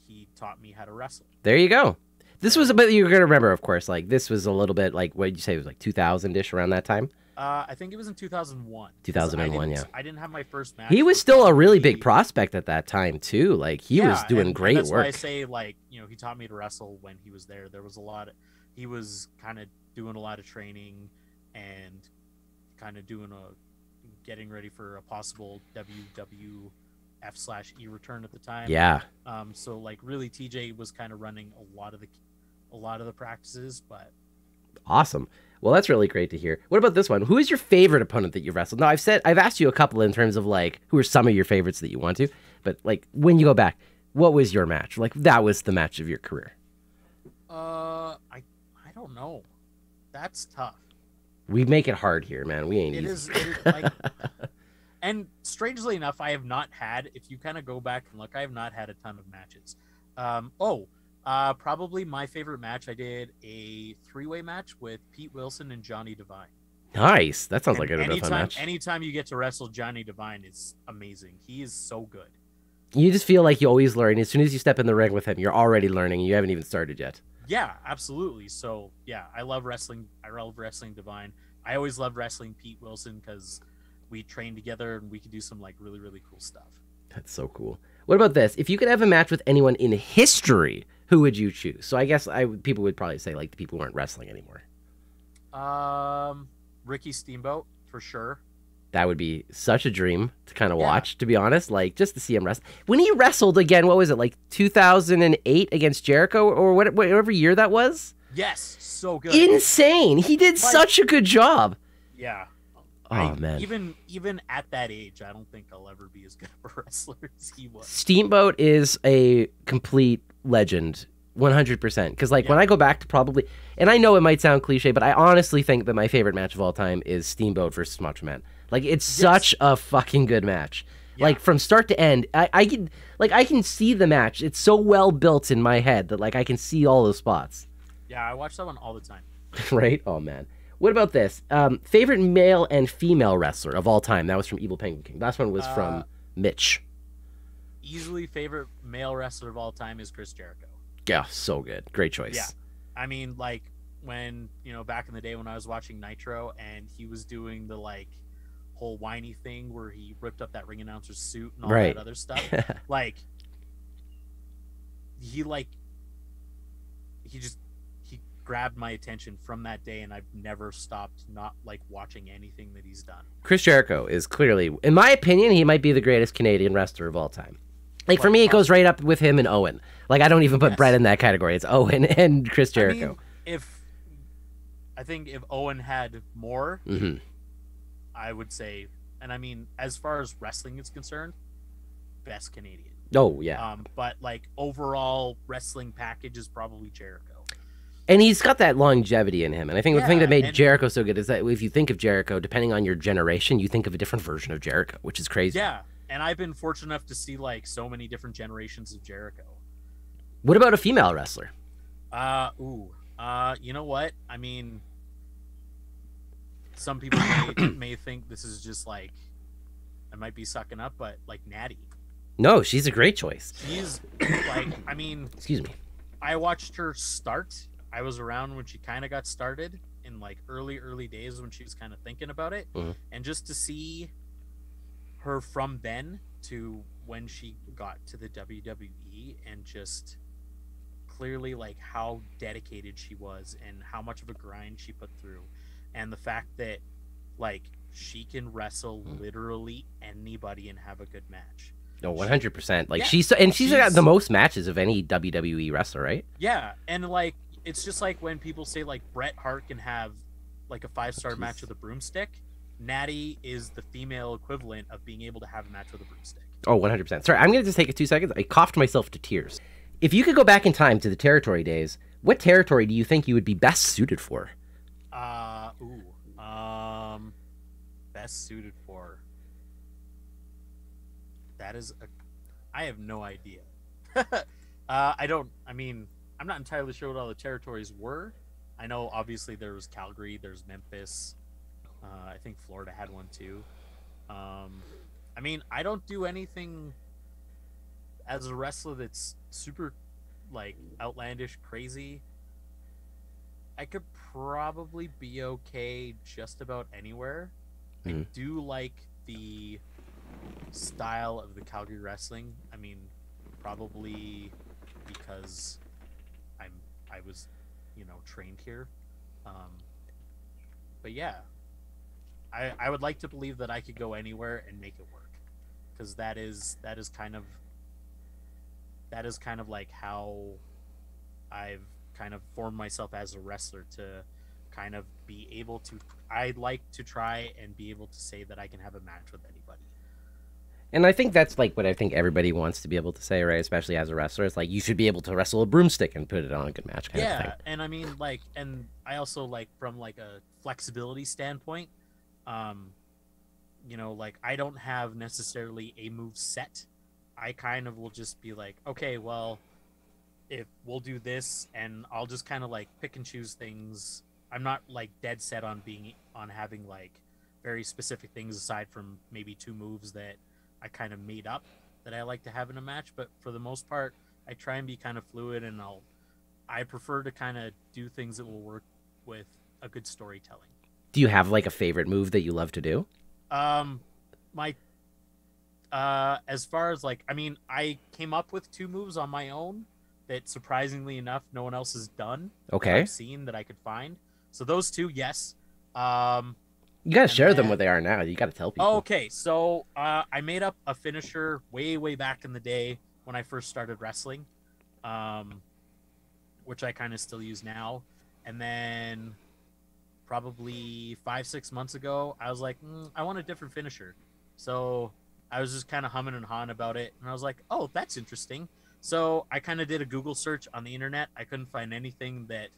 B: he taught me how to wrestle.
A: There you go. This was a bit, you're going to remember, of course, like this was a little bit like, what did you say? It was like 2000-ish around that time?
B: I think it was in 2001.
A: 2001, yeah.
B: I didn't have my first match.
A: He was still a really big prospect at that time, too. Like, he was doing great
B: that's
A: work.
B: Why I say, like, you know, he taught me to wrestle when he was there. There was a lot of, he was kind of doing a lot of training and kind of getting ready for a possible WWF/E return at the time.
A: Yeah.
B: So, like, really, TJ was kind of running a lot of the practices, but
A: awesome. Well, that's really great to hear. What about this one? Who is your favorite opponent that you've wrestled? No, I've asked you a couple in terms of like who are some of your favorites that you want to, but like when you go back, what was your match? Like that was the match of your career.
B: I don't know. That's tough.
A: We make it hard here, man. We ain't easy.
B: It is like, and strangely enough, I have not had. If you kind of go back and look, I have not had a ton of matches. Probably my favorite match. I did a 3-way match with Pete Wilson and Johnny Devine.
A: Nice. That sounds like a fun match.
B: Anytime you get to wrestle Johnny Devine, it's amazing. He is so good.
A: You just feel like you always learn. As soon as you step in the ring with him, you're already learning. You haven't even started yet.
B: Yeah, absolutely. So yeah, I love wrestling. I love wrestling Devine. I always love wrestling Pete Wilson because we train together and we can do some like really, really cool stuff.
A: That's so cool. What about this? If you could have a match with anyone in history, who would you choose? So I guess people would probably say like the people who aren't wrestling anymore.
B: Ricky Steamboat for sure.
A: That would be such a dream to kind of watch, to be honest. Like just to see him wrestle. When he wrestled again, what was it, like 2008 against Jericho or whatever year that was?
B: Yes, so good.
A: Insane. He did such a good job.
B: Yeah.
A: Man.
B: Even at that age, I don't think I'll ever be as good of a wrestler as he was.
A: Steamboat is a complete legend, 100%. Because when I go back to probably, and I know it might sound cliche, but I honestly think that my favorite match of all time is Steamboat versus Macho Man. Like it's such a fucking good match. Yeah. Like from start to end, I can see the match. It's so well built in my head that like I can see all those spots.
B: Yeah, I watch that one all the time.
A: Right? Oh man. What about this? Favorite male and female wrestler of all time? That was from Evil Penguin King. Last one was from Mitch.
B: Easily favorite male wrestler of all time is Chris Jericho.
A: Yeah, so good. Great choice.
B: Yeah. I mean, like, when, back in the day when I was watching Nitro and he was doing the, like, whole whiny thing where he ripped up that ring announcer's suit and all that other stuff. He grabbed my attention from that day, and I've never stopped not like watching anything that he's done.
A: Chris Jericho is clearly, in my opinion, he might be the greatest Canadian wrestler of all time. Like for me, it goes right up with him and Owen. Like I don't even put Brett in that category. It's Owen and Chris Jericho.
B: I think if Owen had more, I would say, and I mean, as far as wrestling is concerned, best Canadian.
A: Oh yeah.
B: But like overall wrestling package is probably Jericho.
A: And he's got that longevity in him. And I think the thing that made Jericho so good is that if you think of Jericho, depending on your generation, you think of a different version of Jericho, which is crazy.
B: Yeah. And I've been fortunate enough to see like so many different generations of Jericho.
A: What about a female wrestler?
B: You know what? I mean, some people may think this is just like, I might be sucking up, but like Natty.
A: No, she's a great choice.
B: She's like, I mean,
A: excuse me.
B: I watched her start. I was around when she kind of got started in like early days when she was kind of thinking about it. And just to see her from then to when she got to the WWE and just clearly like how dedicated she was and how much of a grind she put through, and the fact that like she can wrestle literally anybody and have a good match.
A: No, 100%. Like she's got the most matches of any WWE wrestler, right?
B: Yeah, and like it's just like when people say like Bret Hart can have like a 5-star match with a broomstick. Natty is the female equivalent of being able to have a match with a broomstick.
A: Oh, 100%. Sorry, I'm going to just take it 2 seconds. I coughed myself to tears. If you could go back in time to the territory days, what territory do you think you would be best suited for?
B: Best suited for. I have no idea. I'm not entirely sure what all the territories were. I know obviously there was Calgary, there's Memphis. I think Florida had one too. I mean, I don't do anything as a wrestler that's super like outlandish, crazy, I could probably be okay just about anywhere. I do like the style of the Calgary wrestling. I mean, probably because I was, trained here. But yeah, I would like to believe that I could go anywhere and make it work, because that is kind of like how I've kind of formed myself as a wrestler, to kind of be able to. I'd like to try and be able to say that I can have a match with anybody.
A: And I think that's like what I think everybody wants to be able to say, right? Especially as a wrestler, it's like you should be able to wrestle a broomstick and put it on a good match kind of thing.
B: Yeah, and I mean, like, and I also like from like a flexibility standpoint, like I don't have necessarily a move set. I kind of will just be like, okay, well, if we'll do this, and I'll just kind of like pick and choose things. I'm not like dead set on having like very specific things aside from maybe 2 moves that I kind of made up that I like to have in a match, but for the most part, I try and be kind of fluid, and I prefer to kind of do things that will work with a good storytelling.
A: Do you have like a favorite move that you love to do?
B: As far as like, I mean, I came up with 2 moves on my own that surprisingly enough no one else has done.
A: Okay.
B: That I've seen that I could find. So those 2, yes.
A: You gotta share them what they are now. You gotta tell people.
B: Okay, so I made up a finisher way back in the day when I first started wrestling, which I kind of still use now. And then probably 5-6 months ago, I was like, I want a different finisher. So I was just kind of humming and hawing about it, and I was like, oh, that's interesting. So I kind of did a Google search on the internet. I couldn't find anything that,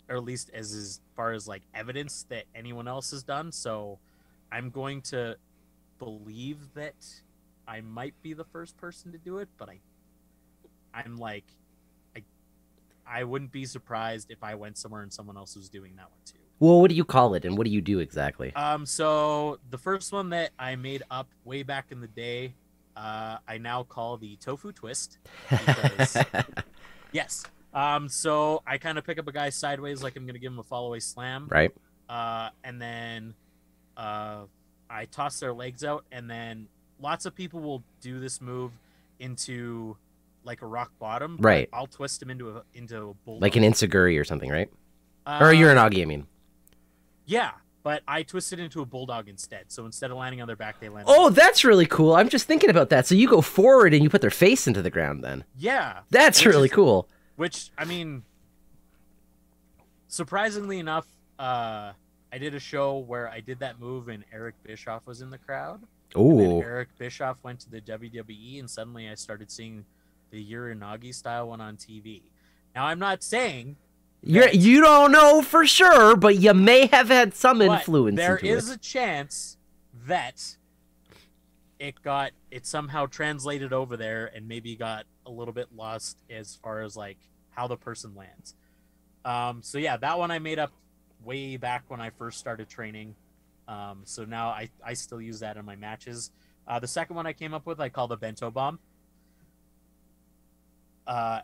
B: or at least as far as like evidence that anyone else has done. So I'm going to believe that I might be the first person to do it, but I'm like, I wouldn't be surprised if I went somewhere and someone else was doing that one too.
A: Well, what do you call it, and what do you do exactly?
B: So the first one that I made up way back in the day, I now call the tofu twist. Because, yes. So I kind of pick up a guy sideways, like I'm going to give him a follow-away slam.
A: Right.
B: And then I toss their legs out, and then lots of people will do this move into like a rock bottom.
A: Right.
B: I'll twist him into a bulldog.
A: Like an enziguri or something, right? Or you're an Uranagi, I mean.
B: Yeah, but I twisted into a bulldog instead. So instead of landing on their back, they land.
A: Oh, that's really cool. I'm just thinking about that. So you go forward and you put their face into the ground then.
B: Yeah.
A: That's really cool.
B: Which, I mean, surprisingly enough, I did a show where I did that move and Eric Bischoff was in the crowd.
A: Ooh.
B: Eric Bischoff went to the WWE, and suddenly I started seeing the Uranagi style one on TV. Now, I'm not saying...
A: You don't know for sure, but you may have had some influence
B: there
A: into
B: is a chance that it somehow translated over there and maybe got a little bit lost as far as like how the person lands. So yeah, that one I made up way back when I first started training. So now I still use that in my matches. The second one I came up with, I call the bento bomb.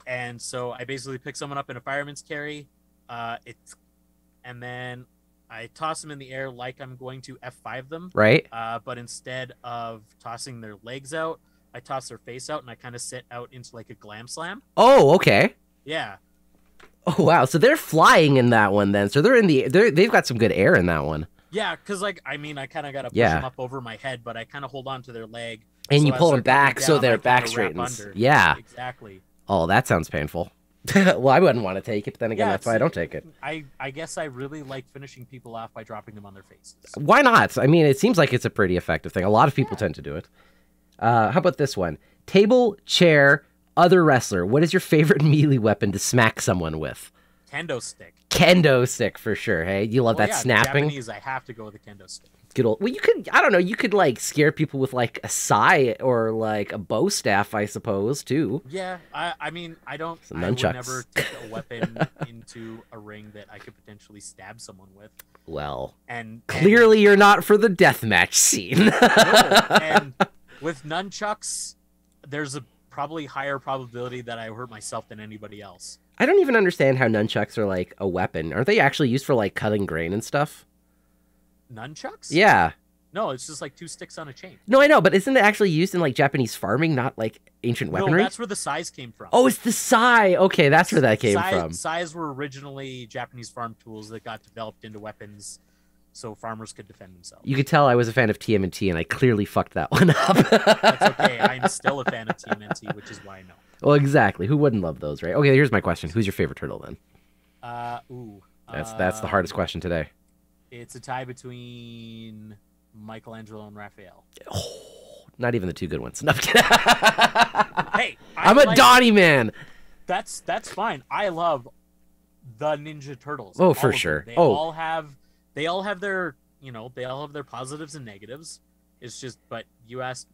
B: And so I basically pick someone up in a fireman's carry, and then I toss them in the air like I'm going to F5 them.
A: Right.
B: But instead of tossing their legs out, I toss their face out, and I kind of sit out into like a glam slam.
A: Oh, okay.
B: Yeah.
A: Oh, wow. So they're flying in that one then. So they've got some good air in that one.
B: Yeah, because like, I mean, I kind of got to push them up over my head, but I kind of hold on to their leg.
A: And
B: so
A: you pull them back
B: down,
A: so their
B: I
A: back
B: kinda wrap
A: straightens.
B: under.
A: Yeah.
B: Exactly.
A: Oh, that sounds painful. Well, I wouldn't want to take it, but then again, that's why I don't take it.
B: I guess I really like finishing people off by dropping them on their faces.
A: Why not? I mean, it seems like it's a pretty effective thing. A lot of people tend to do it. How about this one? Table, chair, other wrestler. What is your favorite melee weapon to smack someone with?
B: Kendo stick.
A: Kendo stick for sure. Hey, you love that snapping.
B: Japanese, I have to go with the kendo stick.
A: Good old. Well, you could. I don't know. You could like scare people with like a sai or like a bow staff, I suppose, too.
B: Yeah, I mean, I don't.
A: Some
B: I would
A: nunchucks.
B: never take a weapon into a ring that I could potentially stab someone with.
A: Well,
B: and
A: clearly you're not for the deathmatch scene.
B: No, and with nunchucks, there's a probably higher probability that I hurt myself than anybody else.
A: I don't even understand how nunchucks are like a weapon. Aren't they actually used for like cutting grain and stuff?
B: Nunchucks?
A: Yeah.
B: No, it's just like 2 sticks on a chain.
A: No, I know, but isn't it actually used in like Japanese farming, not like ancient weaponry?
B: No, that's where the sais came from.
A: Oh, it's the sai. Okay, that's where that came from.
B: Sais were originally Japanese farm tools that got developed into weapons so farmers could defend themselves.
A: You could tell I was a fan of TMNT, and I clearly fucked that one up.
B: That's okay. I'm still a fan of TMNT, which is why I know.
A: Well, exactly. Who wouldn't love those, right? Okay, here's my question. Who's your favorite turtle then? That's the hardest question today.
B: It's a tie between Michelangelo and Raphael.
A: Oh, not even the 2 good ones. No, I'm kidding.
B: Hey,
A: I'm a Donnie man.
B: That's fine. I love the Ninja Turtles.
A: Oh, for sure.
B: They all have their, they all have their positives and negatives. It's just, but you asked,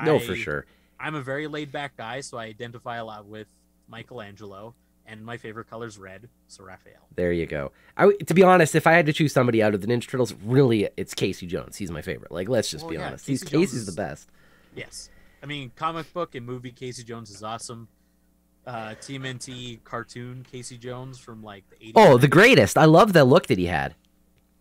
A: No, for sure.
B: I'm a very laid back guy, so I identify a lot with Michelangelo. And my favorite color is red, so Raphael.
A: There you go. To be honest, if I had to choose somebody out of the Ninja Turtles, really, it's Keishi Jones. He's my favorite. Like, let's just be honest. Casey's the best.
B: Yes. Comic book and movie Keishi Jones is awesome. TMNT cartoon Keishi Jones from, like, the 80s.
A: Oh, the greatest. I love the look that he had.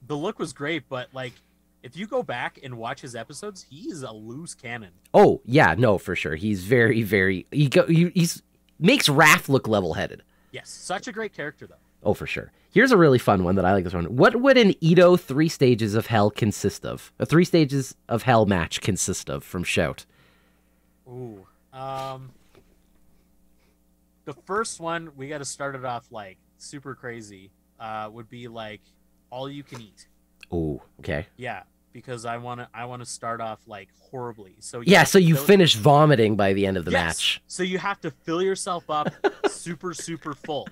B: The look was great, but, like, if you go back and watch his episodes, he's a loose cannon.
A: Oh, yeah, no, for sure. He's very, very... He's makes Raph look level-headed.
B: Yes, such a great character, though.
A: Oh, for sure. Here's a really fun one that I like this one. What would an Ito 3 Stages of Hell consist of? A 3 Stages of Hell match consist of from Shout?
B: Ooh. The first one, we got to start it off, like, super crazy, would be, like, all you can eat.
A: Ooh, okay.
B: Yeah, because I want to start off, like, horribly. So
A: you finish vomiting by the end of the match.
B: So you have to fill yourself up super, super full.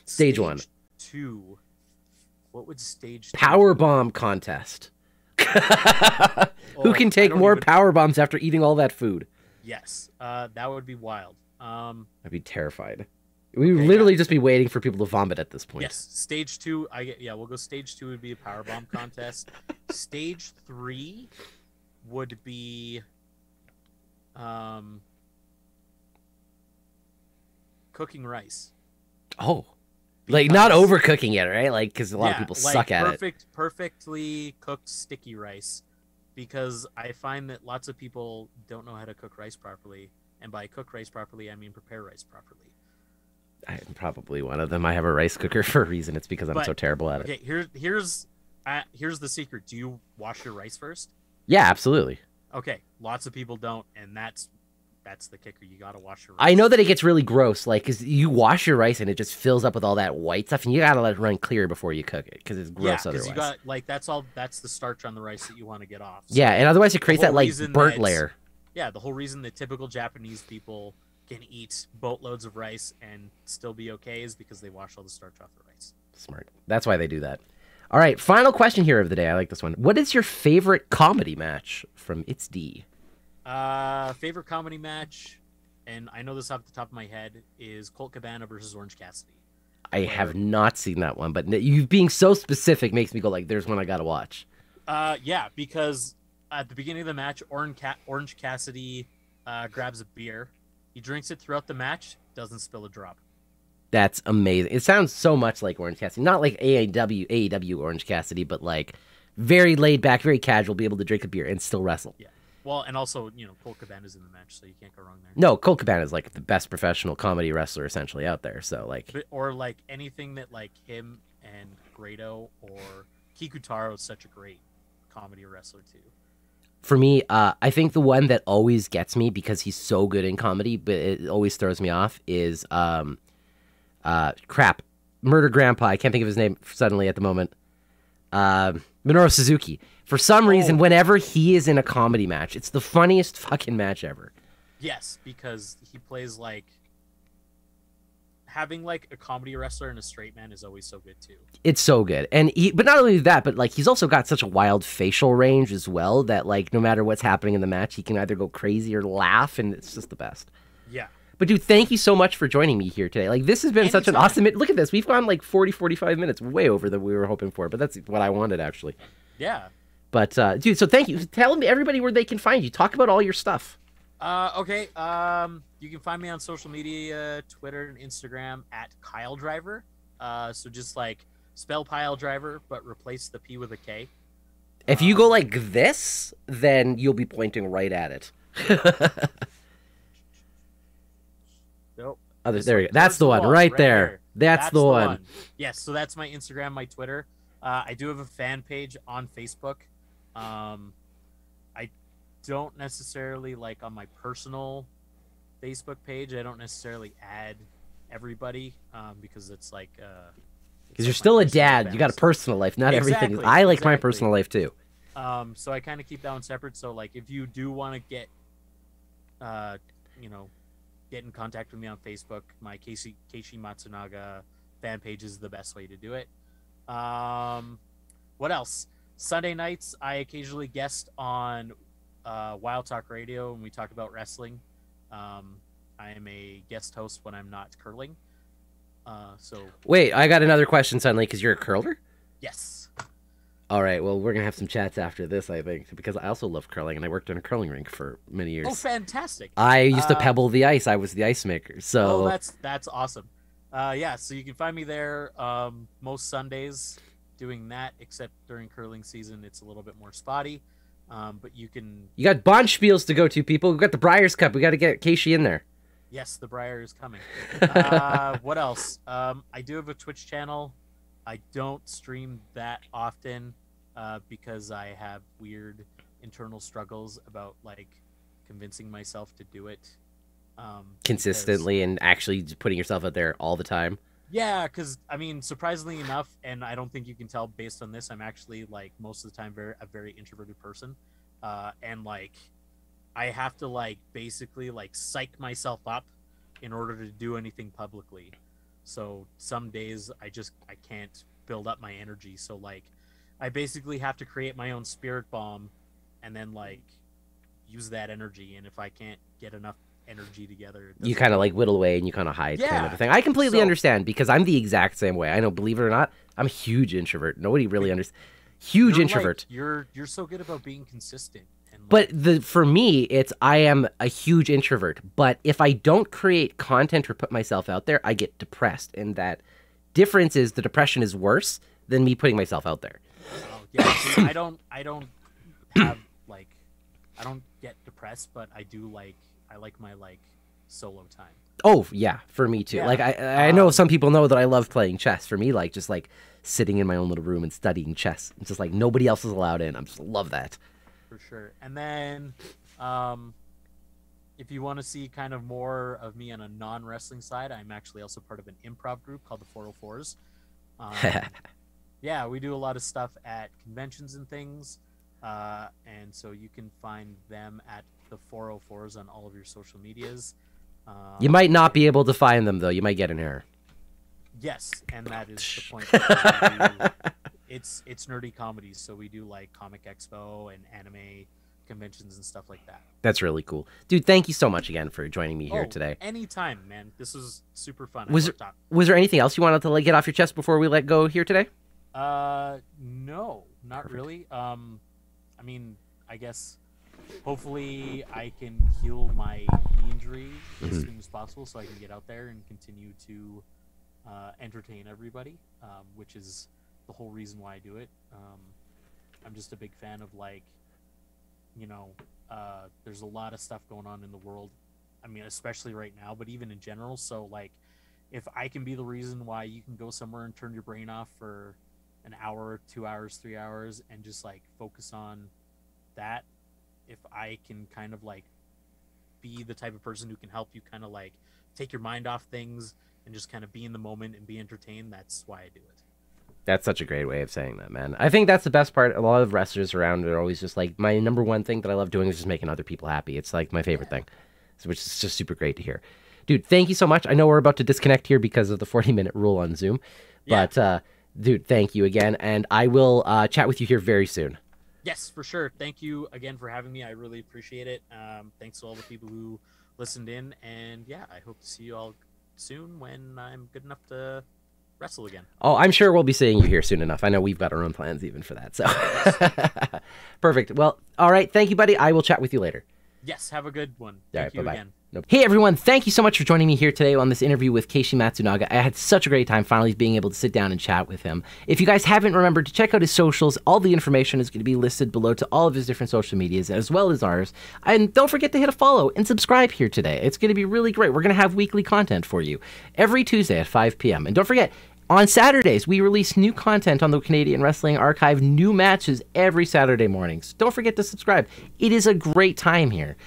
A: Stage 1.
B: 2. What would stage 2?
A: Power bomb contest. Who can take more power bombs after eating all that food?
B: Yes, that would be wild.
A: I'd be terrified. We would literally just be waiting for people to vomit at this point.
B: Yes, stage 2. We'll go. Stage 2 would be a power bomb contest. Stage 3 would be, cooking rice.
A: Oh, like not overcooking it, right? Like because a lot of people suck at it.
B: Perfectly cooked sticky rice, because I find that lots of people don't know how to cook rice properly, and by cook rice properly, I mean prepare rice properly.
A: I'm probably one of them. I have a rice cooker for a reason. It's because I'm so terrible at it.
B: Okay, here's the secret. Do you wash your rice first?
A: Yeah, absolutely.
B: Okay, lots of people don't, and that's the kicker. You gotta wash your rice.
A: I know that it gets really gross, like, because you wash your rice and it just fills up with all that white stuff, and you gotta let it run clear before you cook it, because it's gross otherwise.
B: You got, like, that's the starch on the rice that you want to get off.
A: So and otherwise it creates that, like, burnt layer.
B: Yeah, the whole reason that typical Japanese people can eat boatloads of rice and still be okay is because they wash all the starch off the rice.
A: Smart. That's why they do that. All right, final question here of the day. I like this one. What is your favorite comedy match from It's D?
B: Favorite comedy match, and I know this off the top of my head, is Colt Cabana versus Orange Cassidy.
A: I have not seen that one, but you being so specific makes me go like, there's one I gotta watch.
B: Yeah, because at the beginning of the match, Orange Cassidy grabs a beer. He drinks it throughout the match, doesn't spill a drop.
A: That's amazing. It sounds so much like Orange Cassidy. Not like AEW Orange Cassidy, but like very laid back, very casual, be able to drink a beer and still wrestle.
B: Yeah. Well, and also, Colt Cabana's in the match, so you can't go wrong there.
A: No, Colt Cabana is like the best professional comedy wrestler essentially out there. So like,
B: or like anything that like him and Grado or Kikutaro is such a great comedy wrestler too.
A: For me, I think the one that always gets me because he's so good in comedy, but it always throws me off is Murder Grandpa. I can't think of his name suddenly at the moment. Minoru Suzuki. For some reason, whenever he is in a comedy match, it's the funniest fucking match ever.
B: Yes, because he plays like having like a comedy wrestler and a straight man is always so good too. It's
A: so good. And but not only that, but like he's also got such a wild facial range as well that like no matter what's happening in the match, he can either go crazy or laugh, and it's just the best.
B: Yeah.
A: But dude, thank you so much for joining me here today. Like this has been such an awesome look at this. We've gone like 45 minutes, way over than we were hoping for, but that's what I wanted actually.
B: Yeah.
A: But dude, so thank you. Tell me everybody where they can find you. Talk about all your stuff.
B: Okay. You can find me on social media, Twitter and Instagram at Kyle Driver. So just like spell pile driver, but replace the P with a K.
A: If you go like this, then you'll be pointing right at it.
B: Nope.
A: Oh, there you go. That's the one right there. That's the one.
B: Yes. So that's my Instagram, my Twitter. I do have a fan page on Facebook. I don't necessarily like on my personal Facebook page. I don't necessarily add everybody because it's like
A: because you're still a dad. You got a personal life, not everything. I like my personal life too.
B: So I kind of keep that one separate. So like if you do want to get get in contact with me on Facebook, my Keishi Matsunaga fan page is the best way to do it. What else? Sunday nights, I occasionally guest on Wild Talk Radio when we talk about wrestling. I am a guest host when I'm not curling.
A: Wait, I got another question suddenly because you're a curler?
B: Yes.
A: All right, well, we're going to have some chats after this, I think, because I also love curling, and I worked in a curling rink for many years.
B: Oh, fantastic.
A: I used to pebble the ice. I was the ice maker, so...
B: Oh, that's awesome. Yeah, so you can find me there most Sundays doing that, except during curling season, it's a little bit more spotty. But you can... You
A: got Bonspiels to go to, people. We got the Briars Cup. We got to get Keishi in there.
B: Yes, the Briar is coming. What else? I do have a Twitch channel. I don't stream that often because I have weird internal struggles about like convincing myself to do it
A: consistently and actually putting yourself out there all the time.
B: Yeah, because I mean, surprisingly enough, and I don't think you can tell based on this, I'm actually like most of the time a very introverted person, and like I have to like basically like psych myself up in order to do anything publicly. So some days I can't build up my energy. So like I basically have to create my own spirit bomb and then like use that energy. And if I can't get enough energy together,
A: you kind of like whittle away and you kind of hide kind of a thing. I completely understand because I'm the exact same way. I know, believe it or not, I'm a huge introvert. Nobody really understands. Huge introvert.
B: You're so good about being consistent.
A: But for me, I am a huge introvert. But if I don't create content or put myself out there, I get depressed. And that difference is the depression is worse than me putting myself out there.
B: Oh, yeah, see, I don't have like, I don't get depressed, but I like my like solo time.
A: Oh yeah, for me too. Yeah. Like I know some people know that I love playing chess. For me, like just like sitting in my own little room and studying chess. It's just like nobody else is allowed in. I just love that.
B: For sure. And then if you want to see kind of more of me on a non-wrestling side, I'm actually also part of an improv group called the 404s. Yeah, we do a lot of stuff at conventions and things. And so you can find them at the 404s on all of your social medias.
A: You might not be able to find them, though. You might get an error.
B: Yes, and that is the point. It's nerdy comedies, so we do like Comic Expo and anime conventions and stuff like that.
A: That's really cool. Dude, thank you so much again for joining me here today.
B: Anytime, man. This was super fun.
A: Was there anything else you wanted to like get off your chest before we let go here today?
B: No, not Perfect. Really. I mean, I guess hopefully I can heal my knee injury as soon as possible so I can get out there and continue to entertain everybody, which is the whole reason why I do it. I'm just a big fan of like, there's a lot of stuff going on in the world. I mean, especially right now, but even in general. So like, if I can be the reason why you can go somewhere and turn your brain off for an hour, 2 hours, 3 hours, and just like focus on that, if I can kind of like be the type of person who can help you kind of like take your mind off things and just kind of be in the moment and be entertained, that's why I do it.
A: That's such a great way of saying that, man. I think that's the best part. A lot of wrestlers around are always just like, my number one thing that I love doing is just making other people happy. It's like my favorite thing, which is just super great to hear. Dude, thank you so much. I know we're about to disconnect here because of the 40-minute rule on Zoom, but dude, thank you again. And I will chat with you here very soon.
B: Yes, for sure. Thank you again for having me. I really appreciate it. Thanks to all the people who listened in. And yeah, I hope to see you all soon when I'm good enough to wrestle again.
A: Oh, I'm sure we'll be seeing you here soon enough. I know we've got our own plans even for that. So perfect. Well, all right. Thank you, buddy. I will chat with you later.
B: Yes, have a good one.
A: All
B: Thank
A: right,
B: you
A: bye-bye.
B: again.
A: Nope. Hey everyone, thank you so much for joining me here today on this interview with Keishi Matsunaga. I had such a great time finally being able to sit down and chat with him. If you guys haven't remembered to check out his socials, all the information is going to be listed below to all of his different social medias as well as ours. And don't forget to hit a follow and subscribe here today. It's going to be really great. We're going to have weekly content for you every Tuesday at 5 p.m. And don't forget, on Saturdays, we release new content on the Canadian Wrestling Archive, new matches every Saturday mornings. Don't forget to subscribe. It is a great time here.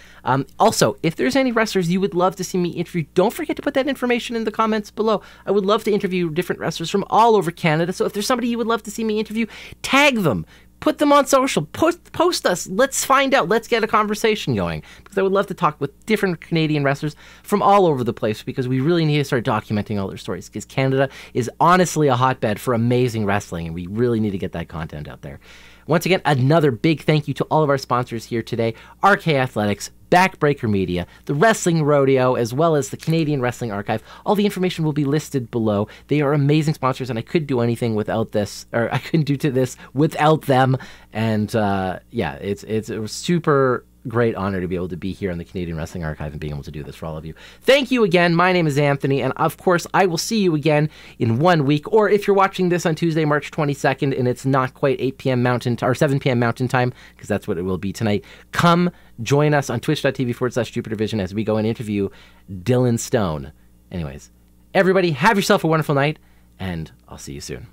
A: Also, if there's any wrestlers you would love to see me interview, don't forget to put that information in the comments below. I would love to interview different wrestlers from all over Canada, so if there's somebody you would love to see me interview, tag them. Put them on social. Post us. Let's find out. Let's get a conversation going. Because I would love to talk with different Canadian wrestlers from all over the place because we really need to start documenting all their stories because Canada is honestly a hotbed for amazing wrestling and we really need to get that content out there. Once again, another big thank you to all of our sponsors here today, RK Athletics, Backbreaker Media, the Wrestling Rodeo, as well as the Canadian Wrestling Archive. All the information will be listed below. They are amazing sponsors, and I couldn't do anything without this, or I couldn't do to this without them. And yeah, it's a super great honor to be able to be here on the Canadian Wrestling Archive and being able to do this for all of you. Thank you again. My name is Anthony, and of course, I will see you again in 1 week, or if you're watching this on Tuesday, March 22nd, and it's not quite 8 p.m. Mountain or 7 p.m. Mountain Time, because that's what it will be tonight, come join us on twitch.tv/JupiterVision as we go and interview Dylan Stone. Anyways, everybody, have yourself a wonderful night, and I'll see you soon.